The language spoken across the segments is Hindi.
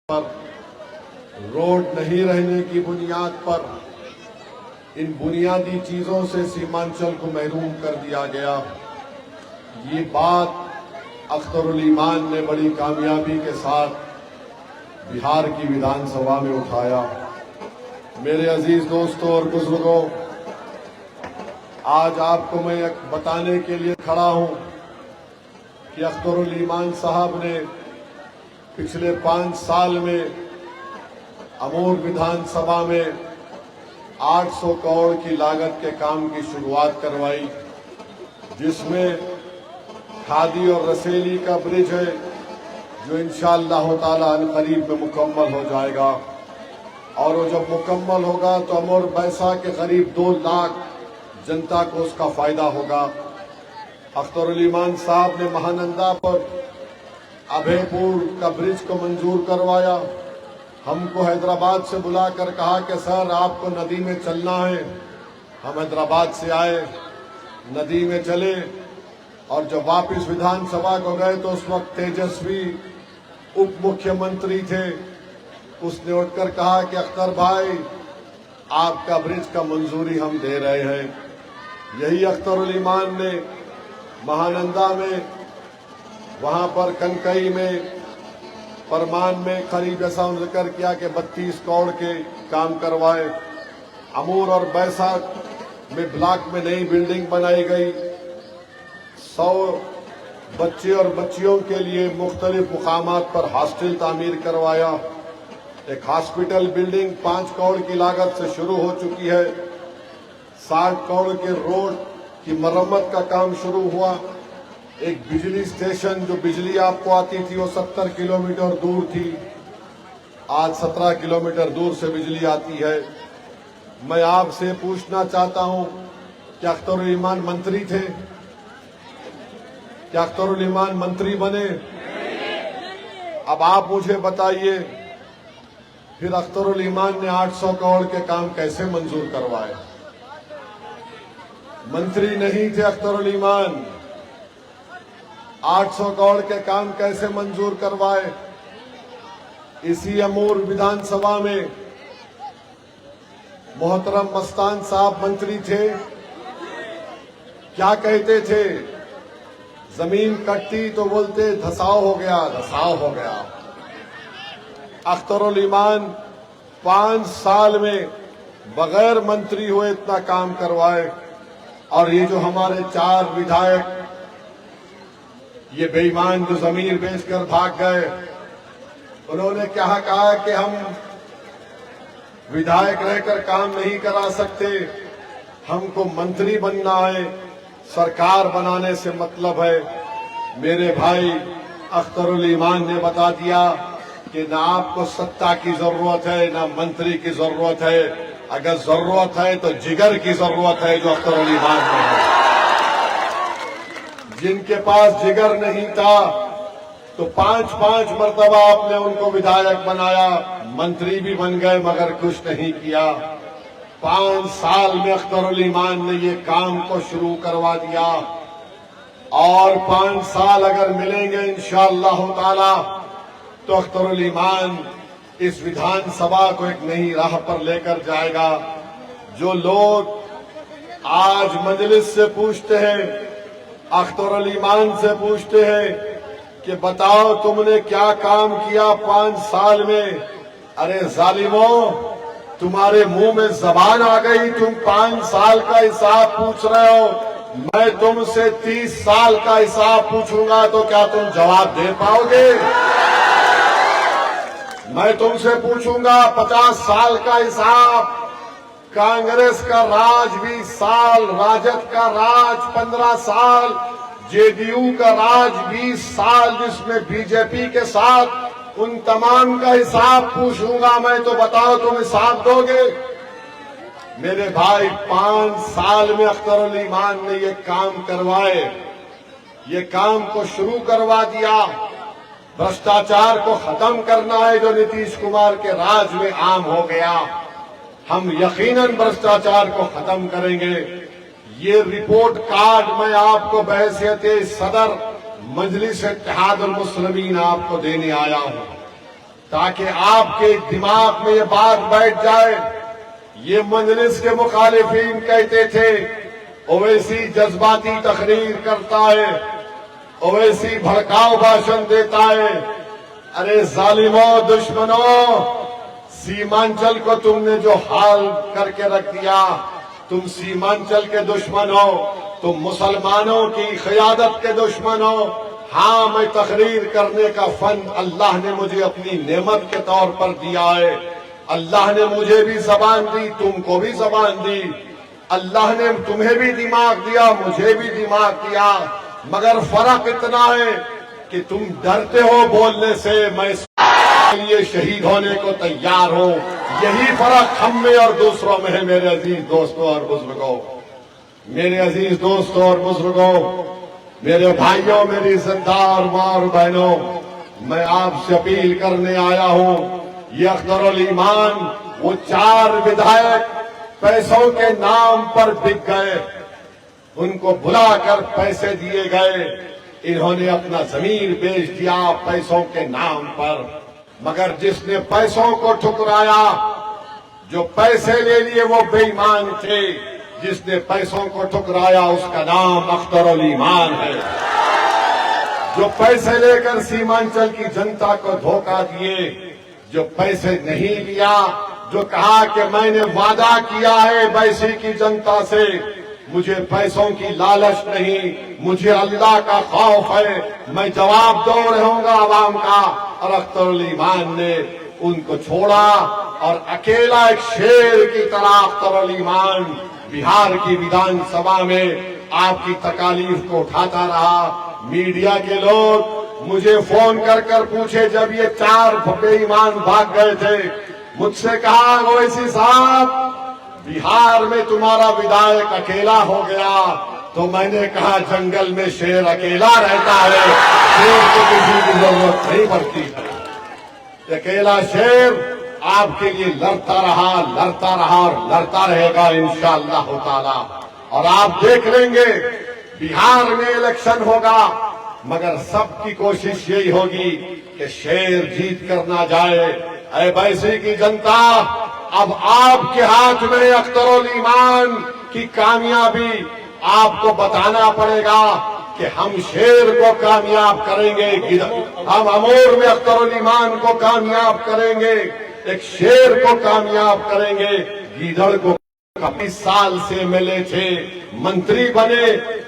पर रोड नहीं रहने की बुनियाद पर इन बुनियादी चीजों से सीमांचल को महरूम कर दिया गया। ये बात अख्तरुल ईमान ने बड़ी कामयाबी के साथ बिहार की विधानसभा में उठाया। मेरे अजीज दोस्तों और बुजुर्गों, आज आपको मैं बताने के लिए खड़ा हूं कि अख्तरुल ईमान साहब ने पिछले 5 साल में अमूर विधानसभा में 800 करोड़ की लागत के काम की शुरुआत करवाई, जिसमें खादी और रसेली का ब्रिज है जो इंशाअल्लाह ताला अनकरीब में मुकम्मल हो जाएगा। और वो जब मुकम्मल होगा तो अमूर बैसा के करीब 2 लाख जनता को उसका फायदा होगा। अख्तरुल ईमान साहब ने महानंदा पर अभयपुर का ब्रिज को मंजूर करवाया। हमको हैदराबाद से बुलाकर कहा कि सर आपको नदी में चलना है। हम हैदराबाद से आए, नदी में चले और जब वापस विधानसभा को गए तो उस वक्त तेजस्वी उप मुख्यमंत्री थे। उसने उठकर कहा कि अख्तर भाई आपका ब्रिज का मंजूरी हम दे रहे हैं। यही अख्तरुल ईमान ने महानंदा में, वहां पर कनकई में, परमान में करीब ऐसा जिक्र किया कि 32 करोड़ के काम करवाए। अमूर और बैसा में ब्लॉक में नई बिल्डिंग बनाई गई। 100 बच्चे और बच्चियों के लिए मुख्तलिफ मुकामात पर हॉस्टल तामीर करवाया। एक हॉस्पिटल बिल्डिंग 5 करोड़ की लागत से शुरू हो चुकी है। 60 करोड़ के रोड की मरम्मत का काम शुरू हुआ। एक बिजली स्टेशन, जो बिजली आपको आती थी वो 70 किलोमीटर दूर थी, आज 17 किलोमीटर दूर से बिजली आती है। मैं आपसे पूछना चाहता हूं कि अख्तरुल ईमान मंत्री थे? क्या अख्तरुल ईमान मंत्री बने? अब आप मुझे बताइए, फिर अख्तरुल ईमान ने 800 करोड़ के काम कैसे मंजूर करवाए? मंत्री नहीं थे अख्तरुल ईमान, 800 करोड़ के काम कैसे मंजूर करवाए? इसी अमूर विधानसभा में मोहतरम मस्तान साहब मंत्री थे। क्या कहते थे? जमीन कटती तो बोलते धसाव हो गया, धसाव हो गया। अख्तरुल ईमान 5 साल में बगैर मंत्री हुए इतना काम करवाए। और ये जो हमारे 4 विधायक, ये बेईमान जो जमीन बेचकर भाग गए, उन्होंने क्या कहा कि हम विधायक रहकर काम नहीं करा सकते, हमको मंत्री बनना है, सरकार बनाने से मतलब है। मेरे भाई अख्तरुल ईमान ने बता दिया कि ना आपको सत्ता की जरूरत है, ना मंत्री की जरूरत है। अगर जरूरत है तो जिगर की जरूरत है, जो अख्तरुल ईमान में है। जिनके पास जिगर नहीं था तो 5-5 मरतबा आपने उनको विधायक बनाया, मंत्री भी बन गए, मगर कुछ नहीं किया। 5 साल में अख्तरुल ईमान ने ये काम को शुरू करवा दिया। और 5 साल अगर मिलेंगे इंशाअल्लाह ताला तो अख्तरुल ईमान इस विधानसभा को एक नई राह पर लेकर जाएगा। जो लोग आज मजलिस से पूछते हैं, अख्तरुल ईमान से पूछते हैं कि बताओ तुमने क्या काम किया 5 साल में, अरे जालिमों, तुम्हारे मुंह में जबान आ गई, तुम 5 साल का हिसाब पूछ रहे हो। मैं तुमसे 30 साल का हिसाब पूछूंगा तो क्या तुम जवाब दे पाओगे? मैं तुमसे पूछूंगा 50 साल का हिसाब, कांग्रेस का राज 20 साल, राजद का राज 15 साल, जेडीयू का राज 20 साल, जिसमें बीजेपी के साथ, उन तमाम का हिसाब पूछूंगा मैं, तो बताओ तुम हिसाब दोगे? मेरे भाई 5 साल में अख्तरुल ईमान ने ये काम करवाए, ये काम को शुरू करवा दिया। भ्रष्टाचार को खत्म करना है जो नीतीश कुमार के राज में आम हो गया। हम यकीनन भ्रष्टाचार को खत्म करेंगे। ये रिपोर्ट कार्ड मैं आपको बहैसियत सदर मजलिस इत्तेहादुल मुस्लिमीन आपको देने आया हूं। ताकि आपके दिमाग में ये बात बैठ जाए। ये मजलिस के मुखालिफिन कहते थे ओवैसी जज्बाती तकरीर करता है, ओवैसी भड़काऊ भाषण देता है। अरे जालिमों, दुश्मनों, सीमांचल को तुमने जो हाल करके रख दिया, तुम सीमांचल के दुश्मन हो, तुम मुसलमानों की क़यादत के दुश्मन हो। हाँ, मैं तकरीर करने का फन अल्लाह ने मुझे अपनी नेमत के तौर पर दिया है। अल्लाह ने मुझे भी जबान दी, तुमको भी जबान दी। अल्लाह ने तुम्हें भी दिमाग दिया, मुझे भी दिमाग दिया। मगर फर्क इतना है कि तुम डरते हो बोलने से, मैं इसके लिए शहीद होने को तैयार हूं। यही फर्क हम में और दूसरों में है। मेरे अजीज दोस्तों और बुजुर्गों, मेरे अजीज दोस्तों और बुजुर्गों, मेरे भाइयों, मेरी इज्जतदार मां और बहनों, मैं आपसे अपील करने आया हूं। ये अख्तरुल ईमान वो 4 विधायक पैसों के नाम पर बिक गए, उनको बुलाकर पैसे दिए गए। इन्होंने अपना जमीन बेच दिया पैसों के नाम पर। मगर जिसने पैसों को ठुकराया, जो पैसे ले लिए, वो बेईमान थे। जिसने पैसों को ठुकराया उसका नाम अख्तरुल ईमान है। जो पैसे लेकर सीमांचल की जनता को धोखा दिए, जो पैसे नहीं लिया, जो कहा कि मैंने वादा किया है वैसी की जनता से, मुझे पैसों की लालच नहीं, मुझे अल्लाह का खौफ है, मैं जवाब दो रहूंगा आवाम का। और अख्तरुल ईमान ने उनको छोड़ा और अकेला एक शेर की तरह अख्तरुल ईमान बिहार की विधानसभा में आपकी तकालीफ को उठाता रहा। मीडिया के लोग मुझे फोन कर कर पूछे, जब ये 4 बेईमान भाग गए थे, मुझसे कहा ओवैसी साहब बिहार में तुम्हारा विधायक अकेला हो गया। तो मैंने कहा जंगल में शेर अकेला रहता है, शेर को किसी की जरूरत नहीं पड़ती है। अकेला शेर आपके लिए लड़ता रहा और लड़ता रहेगा इंशाअल्लाह ताला। और आप देख लेंगे बिहार में इलेक्शन होगा, मगर सबकी कोशिश यही होगी कि शेर जीत कर ना जाए। ऐ वैसी की जनता, अब आपके हाथ में अख्तरुल ईमान की कामयाबी। आपको बताना पड़ेगा कि हम शेर को कामयाब करेंगे, हम अमूर में अख्तरुल ईमान को कामयाब करेंगे, एक शेर को कामयाब करेंगे। गीदड़ को 20 साल से मिले थे, मंत्री बने।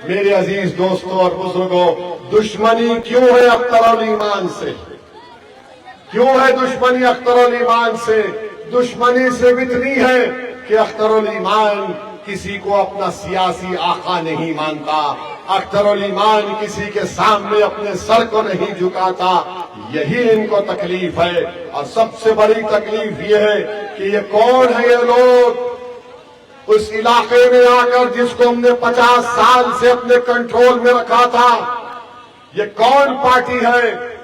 मेरे अजीज दोस्तों और बुजुर्गों, दुश्मनी क्यों है अख्तरुल ईमान से? क्यों है दुश्मनी अख्तरुल ईमान से? दुश्मनी सिर्फ इतनी है कि अख्तरुल ईमान किसी को अपना सियासी आका नहीं मानता। अख्तरुल ईमान किसी के सामने अपने सर को नहीं झुकाता। यही इनको तकलीफ है। और सबसे बड़ी तकलीफ ये है कि ये कौन है ये लोग उस इलाके में आकर, जिसको हमने 50 साल से अपने कंट्रोल में रखा था। ये कौन पार्टी है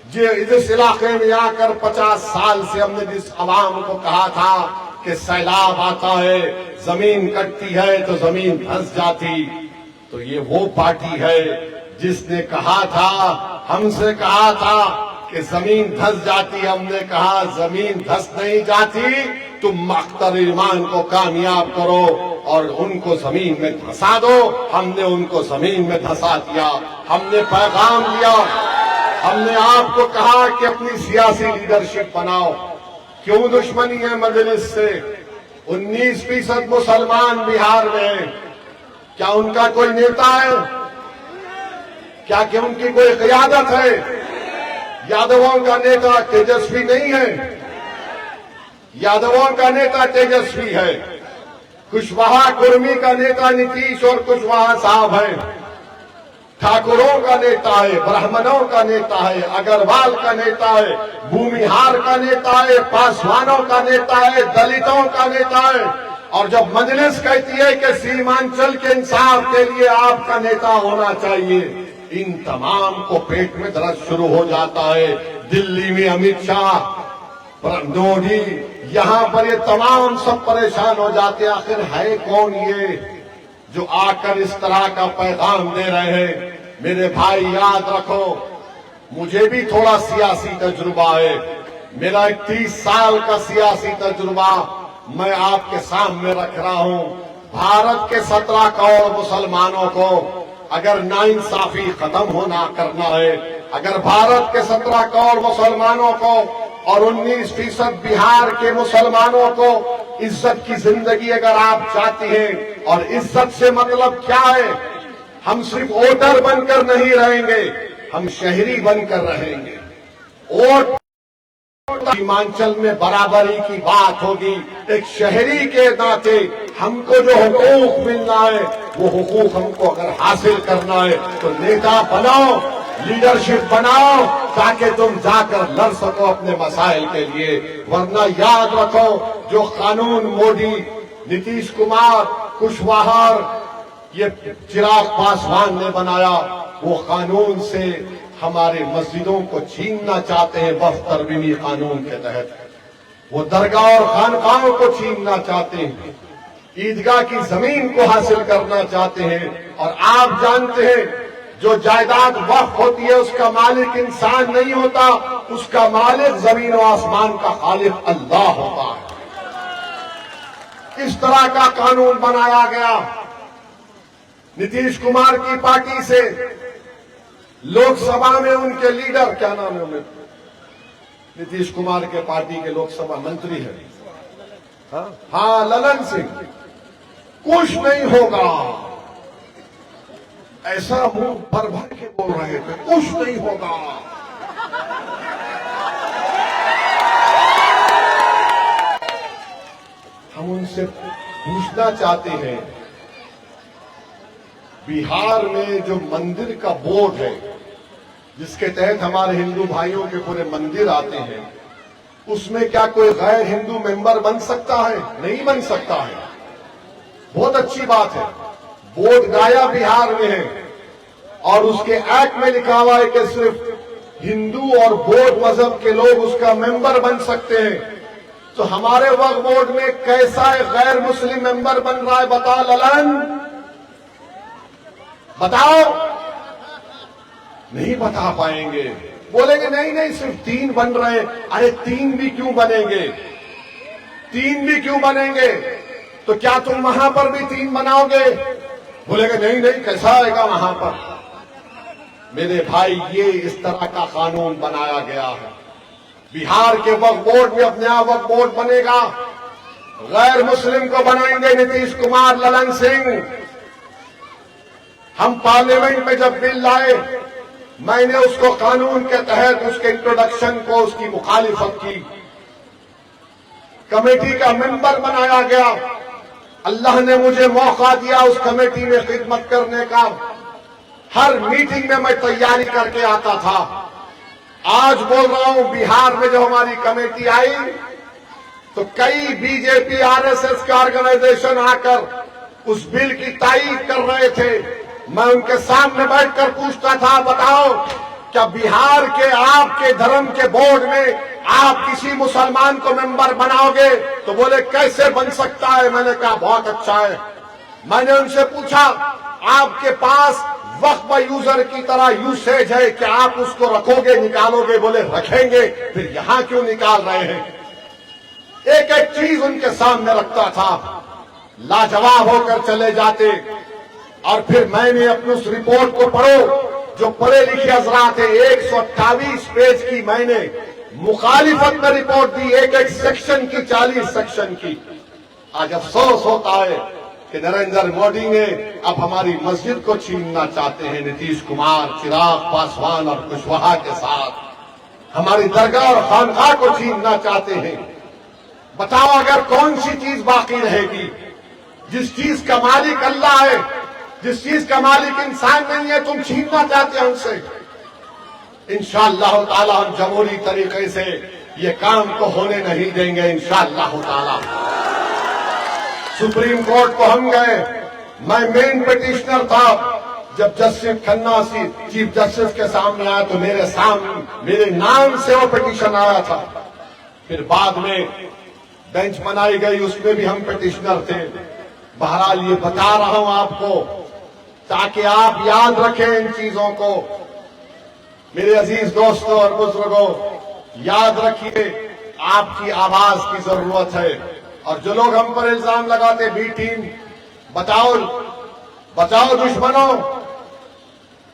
जो इस इलाके में आकर 50 साल से हमने जिस आवाम को कहा था कि सैलाब आता है, जमीन कटती है तो जमीन धंस जाती। तो ये वो पार्टी है जिसने कहा था, हमसे कहा था कि जमीन धंस जाती। हमने कहा जमीन धंस नहीं जाती, तुम अख्तरुल ईमान को कामयाब करो और उनको जमीन में धंसा दो। हमने उनको जमीन में धंसा दिया। हमने पैगाम दिया, हमने आपको कहा कि अपनी सियासी लीडरशिप बनाओ। क्यों दुश्मनी है मजलिस से? 19% मुसलमान बिहार में हैं। क्या उनका कोई नेता है? क्या उनकी कोई क़यादत है? यादवों का नेता तेजस्वी नहीं है? यादवों का नेता तेजस्वी है। कुशवाहा कुर्मी का नेता नीतीश और कुशवाहा साहब है। ठाकुरों का नेता है, ब्राह्मणों का नेता है, अग्रवाल का नेता है, भूमिहार का नेता है, पासवानों का नेता है, दलितों का नेता है। और जब मजलिस कहती है कि सीमांचल के इंसाफ के लिए आपका नेता होना चाहिए, इन तमाम को पेट में दर्द शुरू हो जाता है। दिल्ली में अमित शाह, मोदी, यहाँ पर ये तमाम सब परेशान हो जाते हैं। आखिर है कौन ये जो आकर इस तरह का पैगाम दे रहे हैं? मेरे भाई याद रखो, मुझे भी थोड़ा सियासी तजुर्बा है। मेरा 31 साल का सियासी तजुर्बा मैं आपके सामने रख रहा हूं। भारत के 17 करोड़ मुसलमानों को अगर नाइंसाफी खत्म होना करना है, अगर भारत के 17 करोड़ मुसलमानों को और 19% बिहार के मुसलमानों को इज्जत की जिंदगी अगर आप चाहती हैं, और इज्जत से मतलब क्या है, हम सिर्फ वोटर बनकर नहीं रहेंगे, हम शहरी बनकर रहेंगे। वोट सीमांचल में बराबरी की बात होगी। एक शहरी के नाते हमको जो हुकूक मिलना है वो हुकूक हमको अगर हासिल करना है तो नेता बनाओ, लीडरशिप बनाओ, ताकि तुम जाकर लड़ सको अपने मसाइल के लिए। वरना याद रखो, जो कानून मोदी, नीतीश कुमार, कुशवाहा, ये चिराग पासवान ने बनाया, वो कानून से हमारे मस्जिदों को छीनना चाहते हैं। वक्फ तरमीमी कानून के तहत वो दरगाह और खानकाहों को छीनना चाहते हैं, ईदगाह की जमीन को हासिल करना चाहते हैं। और आप जानते हैं, जो जायदाद वक्फ होती है उसका मालिक इंसान नहीं होता, उसका मालिक जमीन और आसमान का खालिक अल्लाह होता है। इस तरह का कानून बनाया गया। नीतीश कुमार की पार्टी से लोकसभा में उनके लीडर, क्या नाम है उन्हें, नीतीश कुमार के पार्टी के लोकसभा मंत्री है, हाँ ललन सिंह, कुछ नहीं होगा ऐसा मुंह भर भर के बोल रहे थे, कुछ नहीं होगा। हम उनसे पूछना चाहते हैं, बिहार में जो मंदिर का बोर्ड है, जिसके तहत हमारे हिंदू भाइयों के पूरे मंदिर आते हैं, उसमें क्या कोई गैर हिंदू मेंबर बन सकता है? नहीं बन सकता है। बहुत अच्छी बात है, बोर्ड गाया बिहार में है और उसके एक्ट में लिखा हुआ है कि सिर्फ हिंदू और बौद्ध मजहब के लोग उसका मेंबर बन सकते हैं। तो हमारे वक्फ बोर्ड में कैसा एक गैर मुस्लिम मेंबर बन रहा है? बता ललन, बताओ। नहीं बता पाएंगे, बोलेंगे नहीं नहीं सिर्फ 3 बन रहे। अरे 3 भी क्यों बनेंगे? 3 भी क्यों बनेंगे? तो क्या तुम वहां पर भी 3 बनाओगे? बोलेंगे नहीं नहीं कैसा आएगा वहां पर। मेरे भाई, ये इस तरह का कानून बनाया गया है। बिहार के वक्फ बोर्ड में अपने आप वक्फ बोर्ड बनेगा, गैर मुस्लिम को बनाएंगे नीतीश कुमार, ललन सिंह। हम पार्लियामेंट में जब बिल लाए, मैंने उसको कानून के तहत उसके इंट्रोडक्शन को, उसकी मुखालिफत की, कमेटी का मेंबर बनाया गया। अल्लाह ने मुझे मौका दिया उस कमेटी में खिदमत करने का। हर मीटिंग में मैं तैयारी करके आता था। आज बोल रहा हूं, बिहार में जब हमारी कमेटी आई तो कई बीजेपी आरएसएस के ऑर्गेनाइजेशन आकर उस बिल की तारीफ कर रहे थे। मैं उनके सामने बैठकर पूछता था, बताओ क्या बिहार के आपके धर्म के बोर्ड में आप किसी मुसलमान को मेंबर बनाओगे? तो बोले कैसे बन सकता है? मैंने कहा बहुत अच्छा है। मैंने उनसे पूछा, आपके पास वक्फ यूजर की तरह यूसेज है, क्या आप उसको रखोगे, निकालोगे? बोले रखेंगे। फिर यहां क्यों निकाल रहे हैं? एक एक चीज उनके सामने रखता था, लाजवाब होकर चले जाते। और फिर मैंने अपनी उस रिपोर्ट को पढ़ो, जो पढ़े लिखे हजरात है, 128 पेज की मैंने मुखालिफत में रिपोर्ट दी, एक एक सेक्शन की, 40 सेक्शन की। आज अफसोस होता है कि नरेंद्र मोदी ने अब हमारी मस्जिद को छीनना चाहते हैं, नीतीश कुमार, चिराग पासवान और कुशवाहा के साथ हमारी दरगाह और खानकाह को छीनना चाहते हैं। बताओ अगर कौन सी चीज बाकी रहेगी? जिस चीज का मालिक अल्लाह है, जिस चीज का मालिक इंसान नहीं है, तुम छीनना चाहते हो हमसे। इंशाअल्लाह ताला हम जमहूरी तरीके से ये काम को होने नहीं देंगे। इंशाअल्लाह ताला सुप्रीम कोर्ट को हम गए, मैं मेन पिटिशनर था। जब जस्टिस खन्ना चीफ जस्टिस के सामने आया तो मेरे नाम से वो पिटिशन आया था। फिर बाद में बेंच बनाई गई, उसमें भी हम पिटिशनर थे। बहरहाल ये बता रहा हूं आपको ताकि आप याद रखें इन चीजों को। मेरे अजीज दोस्तों और बुजुर्गों, याद रखिए आपकी आवाज की जरूरत है। और जो लोग हम पर इल्जाम लगाते बी टीम बचाओ बचाओ दुश्मनों,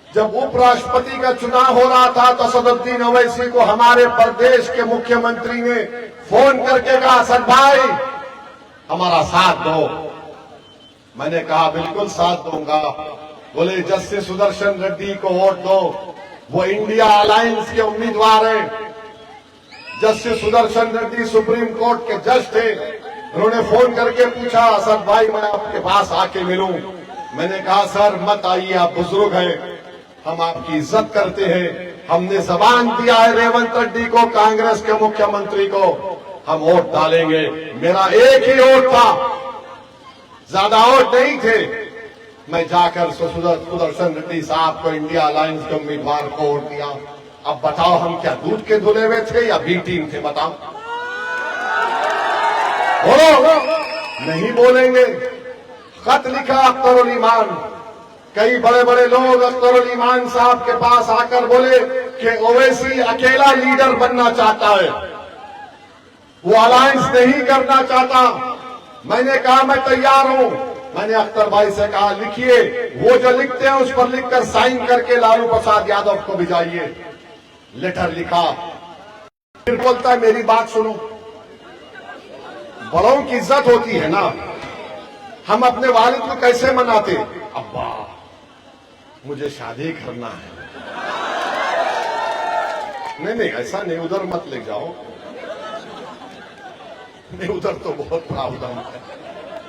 जब उपराष्ट्रपति का चुनाव हो रहा था तो असदुद्दीन ओवैसी को हमारे प्रदेश के मुख्यमंत्री ने फोन करके कहा, असद भाई हमारा साथ दो। मैंने कहा बिल्कुल साथ दूंगा। बोले जस्टिस सुदर्शन रेड्डी को वोट दो, वो इंडिया अलायंस के उम्मीदवार हैं। Justice Sudarshan Reddy supreme court के जज थे। उन्होंने फोन करके पूछा, असद भाई मैं आपके पास आके मिलूं? मैंने कहा सर मत आइए, आप बुजुर्ग हैं, हम आपकी इज्जत करते हैं। हमने जबान दिया है रेवंत रेड्डी को, कांग्रेस के मुख्यमंत्री को हम वोट डालेंगे। मेरा एक ही वोट था, ज्यादा वोट नहीं थे। मैं जाकर सुदर्शन रेड्डी साहब को इंडिया अलायंस के उम्मीदवार को वोट दिया। अब बताओ हम क्या दूध के धुले हुए थे या बी टीम थे? बताओ, बोलो। नहीं बोलेंगे। खत लिखा अख्तरुल ईमान, कई बड़े बड़े लोग अख्तरुल ईमान साहब के पास आकर बोले कि ओवैसी अकेला लीडर बनना चाहता है, वो अलायंस नहीं करना चाहता। मैंने कहा मैं तैयार हूं। मैंने अख्तर भाई से कहा लिखिए, वो जो लिखते हैं उस पर लिखकर साइन करके लालू प्रसाद यादव को भिजाइए। लेटर लिखा, फिर बोलता है मेरी बात सुनो। बड़ों की इज्जत होती है ना। हम अपने वालिद को कैसे मनाते, अब्बा मुझे शादी करना है। नहीं नहीं ऐसा नहीं, उधर मत ले जाओ। नहीं उधर तो बहुत प्रावधान है।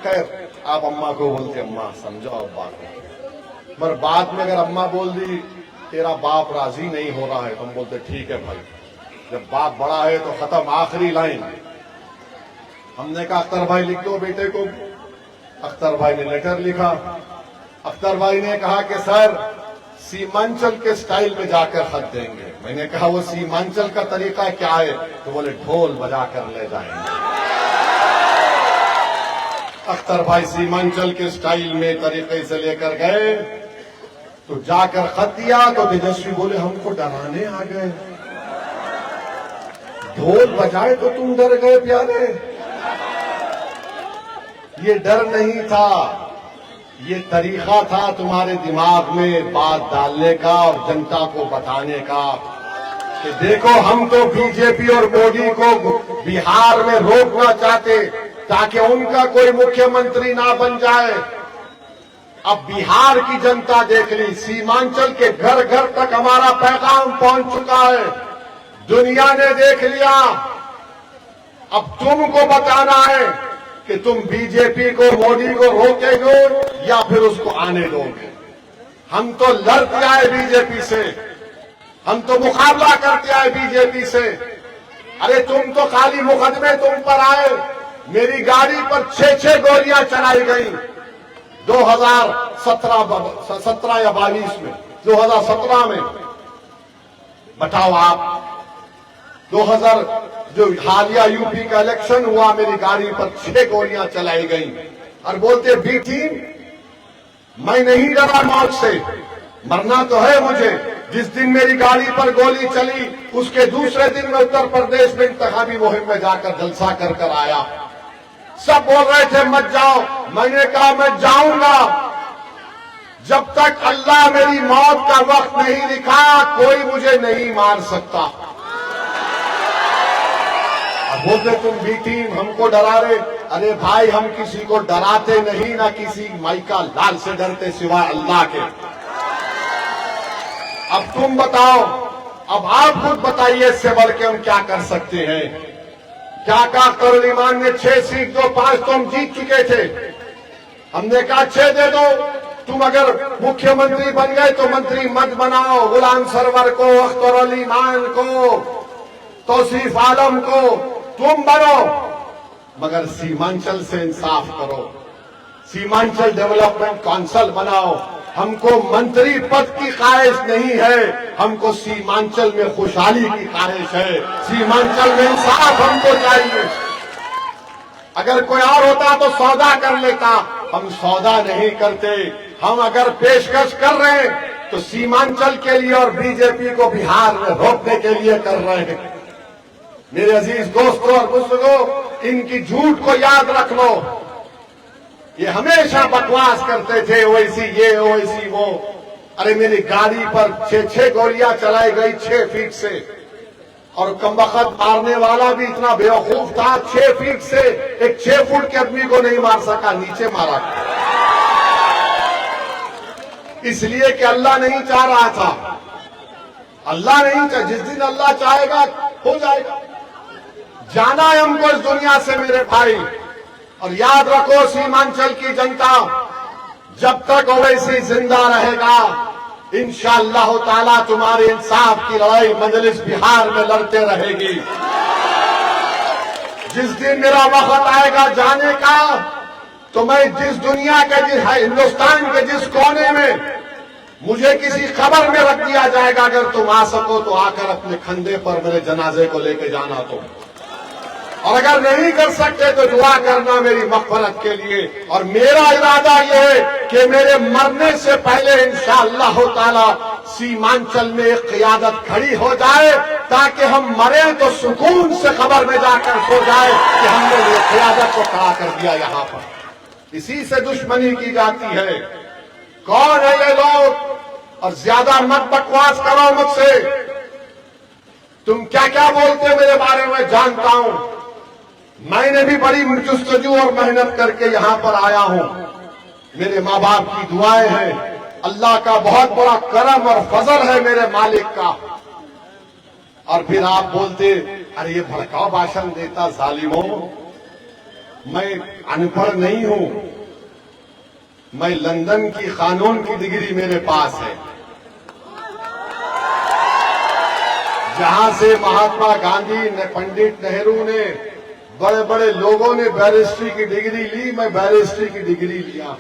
खैर आप अम्मा को बोलते अम्मा समझो अब्बा को, मगर बाद में अगर अम्मा बोल दी तेरा बाप राजी नहीं हो रहा है तो हम बोलते ठीक है भाई, जब बाप बड़ा है तो खत्म, आखिरी लाइन। हमने कहा अख्तर भाई लिख दो बेटे को। अख्तर भाई ने लेटर लिखा। अख्तर भाई ने कहा कि सर सीमांचल के स्टाइल में जाकर खत देंगे। मैंने कहा वो सीमांचल का तरीका क्या है? तो बोले ढोल बजाकर ले जाएंगे। अख्तर भाई सीमांचल के स्टाइल में तरीके से लेकर गए तो जाकर खत दिया तो तेजस्वी बोले हमको डराने आ गए, ढोल बजाए तो तुम डर गए प्यारे। ये डर नहीं था, ये तरीका था तुम्हारे दिमाग में बात डालने का और जनता को बताने का कि देखो हम तो बीजेपी और मोदी को बिहार में रोकना चाहते ताकि उनका कोई मुख्यमंत्री ना बन जाए। अब बिहार की जनता देख ली, सीमांचल के घर घर तक हमारा पैगाम पहुंच चुका है, दुनिया ने देख लिया। अब तुमको बताना है कि तुम बीजेपी को मोदी को रोकेंगे या फिर उसको आने दोगे। हम तो लड़ते आए बीजेपी से, हम तो मुकाबला करते आए बीजेपी से। अरे तुम तो खाली मुकदमे तुम पर आए, मेरी गाड़ी पर 6 गोलियां चलाई गई 2017 या 22 में, 2017 में। बताओ आप 2000 जो हालिया यूपी का इलेक्शन हुआ, मेरी गाड़ी पर 6 गोलियां चलाई गई और बोलते बी टीम मैं नहीं डरा मौत से, मरना तो है मुझे। जिस दिन मेरी गाड़ी पर गोली चली उसके दूसरे दिन मैं उत्तर प्रदेश में इंतखाबी मुहिम में जाकर जलसा कर कर आया। सब बोल रहे थे मत जाओ, मैंने कहा मैं जाऊंगा। जब तक अल्लाह मेरी मौत का वक्त नहीं लिखा कोई मुझे नहीं मार सकता। अब बोलते तुम बी टीम हमको डरा रहे। अरे भाई हम किसी को डराते नहीं, ना किसी माइका लाल से डरते सिवाय अल्लाह के। अब तुम बताओ, अब आप खुद बताइए इससे बढ़ के हम क्या कर सकते हैं। क्या कहा अख्तरुल ईमान ने 6 सीट दो, 5 तो हम जीत चुके थे। हमने कहा 6 दे दो, तुम अगर मुख्यमंत्री बन गए तो मंत्री मत बनाओ गुलाम सरवर को, अख्तरुल ईमान को, तौसीफ आलम को, तुम बनो, मगर सीमांचल से इंसाफ करो, सीमांचल डेवलपमेंट काउंसिल बनाओ। हमको मंत्री पद की ख्वाहिश नहीं है, हमको सीमांचल में खुशहाली की ख्वाहिश है, सीमांचल में इंसाफ हमको चाहिए। अगर कोई और होता तो सौदा कर लेता, हम सौदा नहीं करते। हम अगर पेशकश कर रहे हैं तो सीमांचल के लिए और बीजेपी को बिहार में रोकने के लिए कर रहे हैं। मेरे अजीज दोस्तों और बुजुर्गों, इनकी झूठ को याद रख लो। ये हमेशा बकवास करते थे, ओवैसी ये ओवैसी वो। अरे मेरी गाड़ी पर 6 गोलियां चलाई गई 6 फीट से, और कमबख्त मारने वाला भी इतना बेवकूफ था, 6 फीट से एक 6 फुट के आदमी को नहीं मार सका, नीचे मारा। इसलिए कि अल्लाह नहीं चाह रहा था। अल्लाह नहीं चाह, जिस दिन अल्लाह चाहेगा हो जाएगा। जाना है हमको इस दुनिया से मेरे भाई। और याद रखो सीमांचल की जनता, जब तक ओवैसी जिंदा रहेगा, इंशाअल्लाह ताला तुम्हारे इंसाफ की लड़ाई मजलिस बिहार में लड़ते रहेगी। जिस दिन मेरा वक्त आएगा जाने का, तो मैं जिस दुनिया के हिंदुस्तान के जिस कोने में मुझे किसी खबर में रख दिया जाएगा, अगर तुम आ सको तो आकर अपने कंधे पर मेरे जनाजे को लेके जाना तो, और अगर नहीं कर सकते तो दुआ करना मेरी मग़फ़िरत के लिए। और मेरा इरादा यह है कि मेरे मरने से पहले इंशाअल्लाह ताला सीमांचल में एक क़ियादत खड़ी हो जाए, ताकि हम मरे तो सुकून से खबर में जाकर सो जाए कि हमने ये क़ियादत को खड़ा कर दिया यहाँ पर। इसी से दुश्मनी की जाती है। कौन है ये लोग? और ज्यादा मत बकवास करो मुझसे। तुम क्या क्या बोलते हो मेरे बारे में जानता हूं। मैंने भी बड़ी जुस्तजू और मेहनत करके यहां पर आया हूं। मेरे माँ बाप की दुआएं हैं, अल्लाह का बहुत बड़ा करम और फजल है मेरे मालिक का। और फिर आप बोलते, अरे ये भड़काऊ भाषण देता जालिमों। मैं अनपढ़ नहीं हूं, मैं लंदन की कानून की डिग्री मेरे पास है, जहां से महात्मा गांधी ने, पंडित नेहरू ने, बड़े बड़े लोगों ने बैरिस्ट्री की डिग्री ली, मैं बैरिस्ट्री की डिग्री लिया।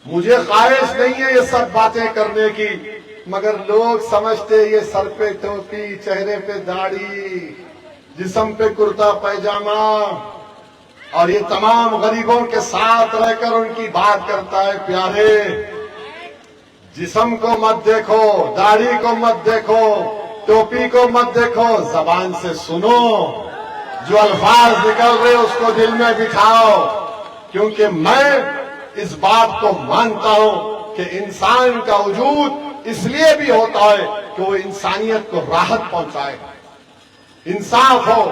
मुझे ख्वाहिश नहीं है ये सब बातें करने की, मगर लोग समझते ये सर पे टोपी, चेहरे पे दाढ़ी, जिस्म पे कुर्ता पैजामा, और ये तमाम गरीबों के साथ रहकर उनकी बात करता है। प्यारे, जिस्म को मत देखो, दाढ़ी को मत देखो, टोपी को मत देखो, जबान से सुनो। जो अल्फाज निकल रहे उसको दिल में बिठाओ। क्योंकि मैं इस बात को मानता हूं कि इंसान का वजूद इसलिए भी होता है कि वो इंसानियत को राहत पहुंचाए, इंसाफ हो।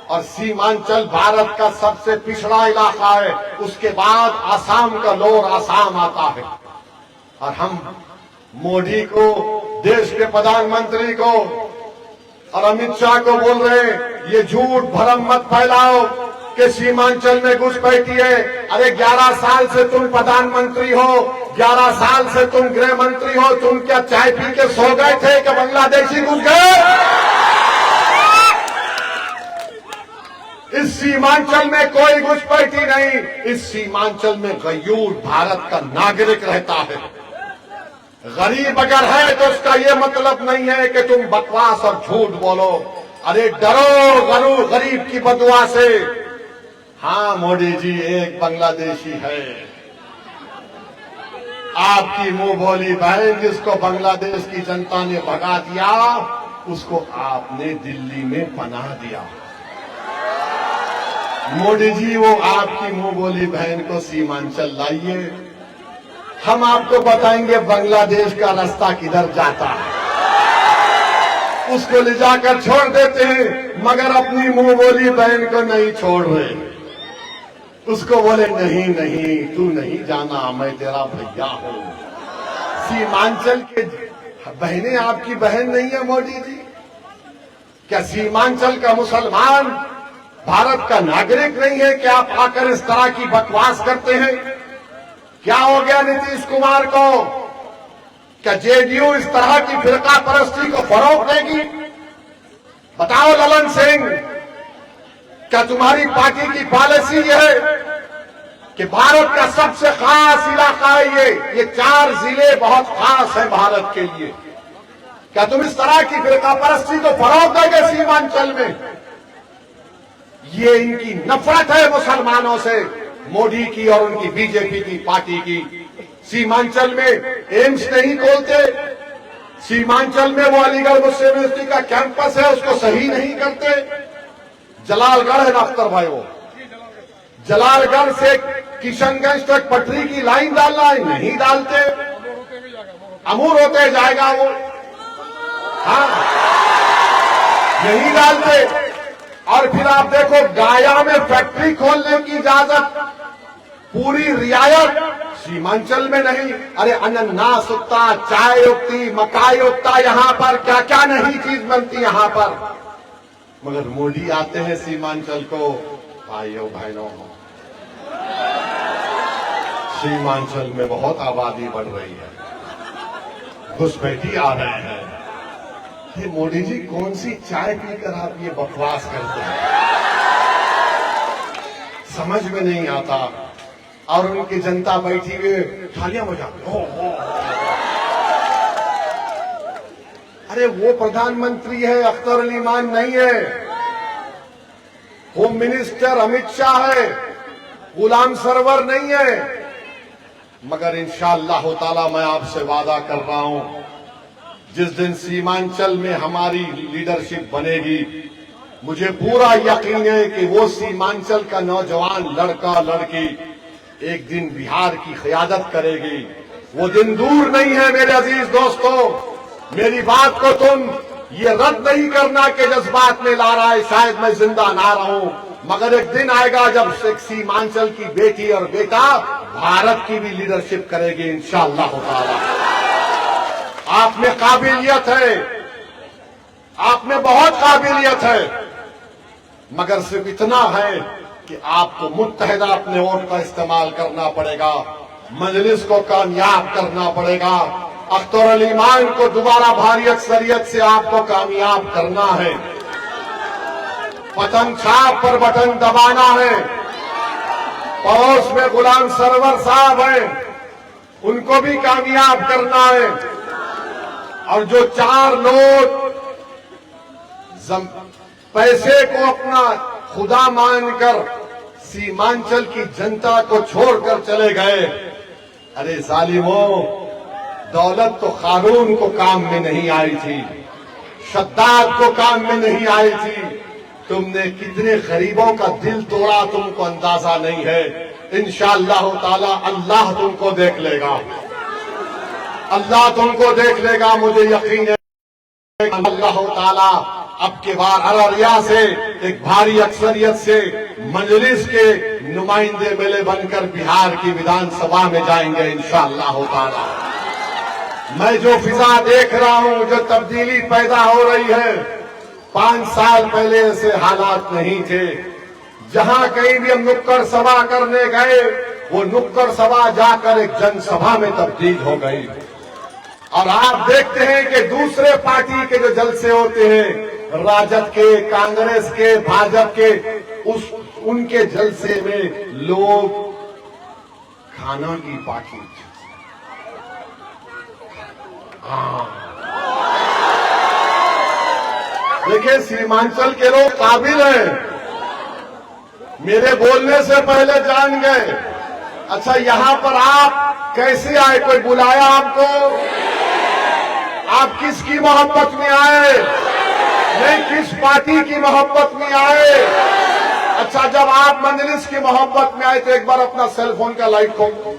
और सीमांचल भारत का सबसे पिछड़ा इलाका है, उसके बाद आसाम का लोअर आसाम आता है। और हम मोदी को, देश के प्रधानमंत्री को और अमित शाह को बोल रहे हैं, ये झूठ भरम मत फैलाओ कि सीमांचल में घुसपैठी है। अरे 11 साल से तुम प्रधानमंत्री हो, 11 साल से तुम गृह मंत्री हो, तुम क्या चाय पी के सो गए थे कि बांग्लादेशी घुस गए? इस सीमांचल में कोई घुसपैठी नहीं। इस सीमांचल में गयूर भारत का नागरिक रहता है। गरीब अगर है तो उसका ये मतलब नहीं है कि तुम बकवास और झूठ बोलो। अरे डरो गरीब की बदुआ से। हाँ मोदी जी, एक बांग्लादेशी है, आपकी मुंह बोली बहन, जिसको बांग्लादेश की जनता ने भगा दिया, उसको आपने दिल्ली में पनाह दिया। मोदी जी, वो आपकी मुंह बोली बहन को सीमांचल लाइए, हम आपको बताएंगे बांग्लादेश का रास्ता किधर जाता है। उसको ले जाकर छोड़ देते हैं, मगर अपनी मुंह बोली बहन को नहीं छोड़ रहे। उसको बोले, नहीं नहीं तू नहीं जाना, मैं तेरा भैया हूं। सीमांचल के बहनें आपकी बहन नहीं है मोदी जी? क्या सीमांचल का मुसलमान भारत का नागरिक नहीं है कि आप आकर इस तरह की बकवास करते हैं? क्या हो गया नीतीश कुमार को? क्या जेडीयू इस तरह की फिरका परस्ती को फरोग देगी? बताओ ललन सिंह, क्या तुम्हारी पार्टी की पॉलिसी ये है कि भारत का सबसे खास इलाका है ये 4 जिले बहुत खास है भारत के लिए? क्या तुम इस तरह की फिरका परस्ती को फरोग दोगे सीमांचल में? ये इनकी नफरत है मुसलमानों से, मोदी की और उनकी बीजेपी की पार्टी की। सीमांचल में एम्स नहीं खोलते, सीमांचल में वो अलीगढ़ मुस्लिम यूनिवर्सिटी का कैंपस है, उसको सही नहीं करते। जलालगढ़ है ना अख्तर भाई, वो जलालगढ़ से किशनगंज तक पटरी की लाइन डालना है, नहीं डालते। अमूर होते जाएगा वो, हाँ नहीं डालते। और फिर आप देखो गाया में फैक्ट्री खोलने की इजाजत, पूरी रियायत, सीमांचल में नहीं। अरे अनन्नास उगता, चाय उगती, मकाई उगता, यहाँ पर क्या क्या नहीं चीज बनती यहाँ पर। मगर मोदी आते हैं सीमांचल को, भाइयों बहनों, सीमांचल में बहुत आबादी बढ़ रही है, घुसपैठी आ रहे हैं। ये मोदी जी कौन सी चाय पीकर आप ये बकवास करते हैं, समझ में नहीं आता। और उनकी जनता बैठी हुई थालियां बजाती, अरे वो प्रधानमंत्री है, अख्तर अली मान नहीं है। होम मिनिस्टर अमित शाह है, गुलाम सरवर नहीं है। मगर इंशाअल्लाह ताला मैं आपसे वादा कर रहा हूं, जिस दिन सीमांचल में हमारी लीडरशिप बनेगी, मुझे पूरा यकीन है कि वो सीमांचल का नौजवान लड़का लड़की एक दिन बिहार की क़यादत करेगी। वो दिन दूर नहीं है मेरे अजीज दोस्तों। मेरी बात को तुम ये रद्द नहीं करना कि जज्बात में ला रहा है, शायद मैं जिंदा ना रहूं, मगर एक दिन आएगा जब सीमांचल की बेटी और बेटा भारत की भी लीडरशिप करेगी इंशाअल्लाह ताला। आप में काबिलियत है, आप में बहुत काबिलियत है, मगर सिर्फ इतना है कि आपको मुत्तहिदा अपने वोट का इस्तेमाल करना पड़ेगा, मजलिस को कामयाब करना पड़ेगा, अख्तर अली मान को दोबारा भारी अक्सरियत से आपको कामयाब करना है, बटन छाप पर बटन दबाना है। पड़ोस में गुलाम सरवर साहब हैं, उनको भी कामयाब करना है। और जो 4 लोग पैसे को अपना खुदा मानकर सीमांचल की जनता को छोड़कर चले गए, अरे जालिमों, दौलत तो कानून को काम में नहीं आई थी, शद्दाद को काम में नहीं आई थी। तुमने कितने गरीबों का दिल तोड़ा तुमको अंदाजा नहीं है। इंशाअल्लाह ताला अल्लाह तुमको देख लेगा, अल्लाह तुमको देख लेगा, मुझे यकीन है। अल्लाह ताला अब के बार अररिया से एक भारी अक्सरियत से मजलिस के नुमाइंदे मिले बनकर बिहार की विधानसभा में जाएंगे इंशाअल्लाह ताला। मैं जो फिजा देख रहा हूं, जो तब्दीली पैदा हो रही है, 5 साल पहले ऐसे हालात नहीं थे। जहां कहीं भी हम नुक्कड़ सभा करने गए, वो नुक्कड़ सभा जाकर एक जनसभा में तब्दील हो गई। और आप देखते हैं कि दूसरे पार्टी के जो जलसे होते हैं, राजद के, कांग्रेस के, भाजपा के, उनके जलसे में लोग खाना की पार्टी, देखिए सीमांचल के लोग काबिल हैं, मेरे बोलने से पहले जान गए। अच्छा, यहां पर आप कैसे आए, कोई बुलाया आपको? आप किसकी मोहब्बत में आए? नहीं, किस पार्टी की मोहब्बत में आए? अच्छा, जब आप मजलिस की मोहब्बत में आए तो एक बार अपना सेलफोन का लाइट खोल दो,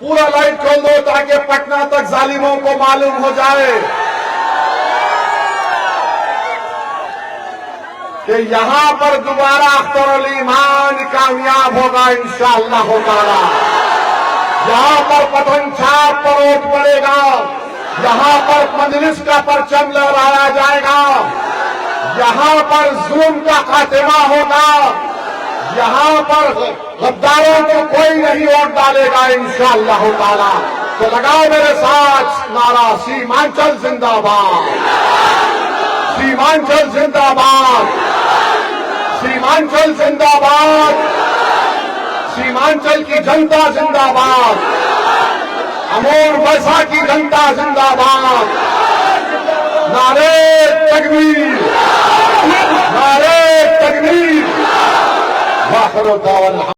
पूरा लाइट खोल दो, ताकि पटना तक जालिमों को मालूम हो जाए कि यहां पर दोबारा अख्तर अली मान कामयाब होगा इंशाअल्लाह ताला। यहां पर पतन छाप पर वोट पड़ेगा, यहां पर मजलिस का परचम लहराया जाएगा, यहां पर जुल्म का खात्मा होगा, यहां पर गद्दारों को कोई नहीं वोट डालेगा इंशाअल्लाह ताला। तो लगाओ मेरे साथ नारा, सीमांचल जिंदाबाद, सीमांचल जिंदाबाद, सीमांचल जिंदाबाद, सीमांचल की जनता जिंदाबाद, अमोर वैसा की जनता जिंदाबाद। नारे तकबीर, नारे तकबीर। वाखिर दावल।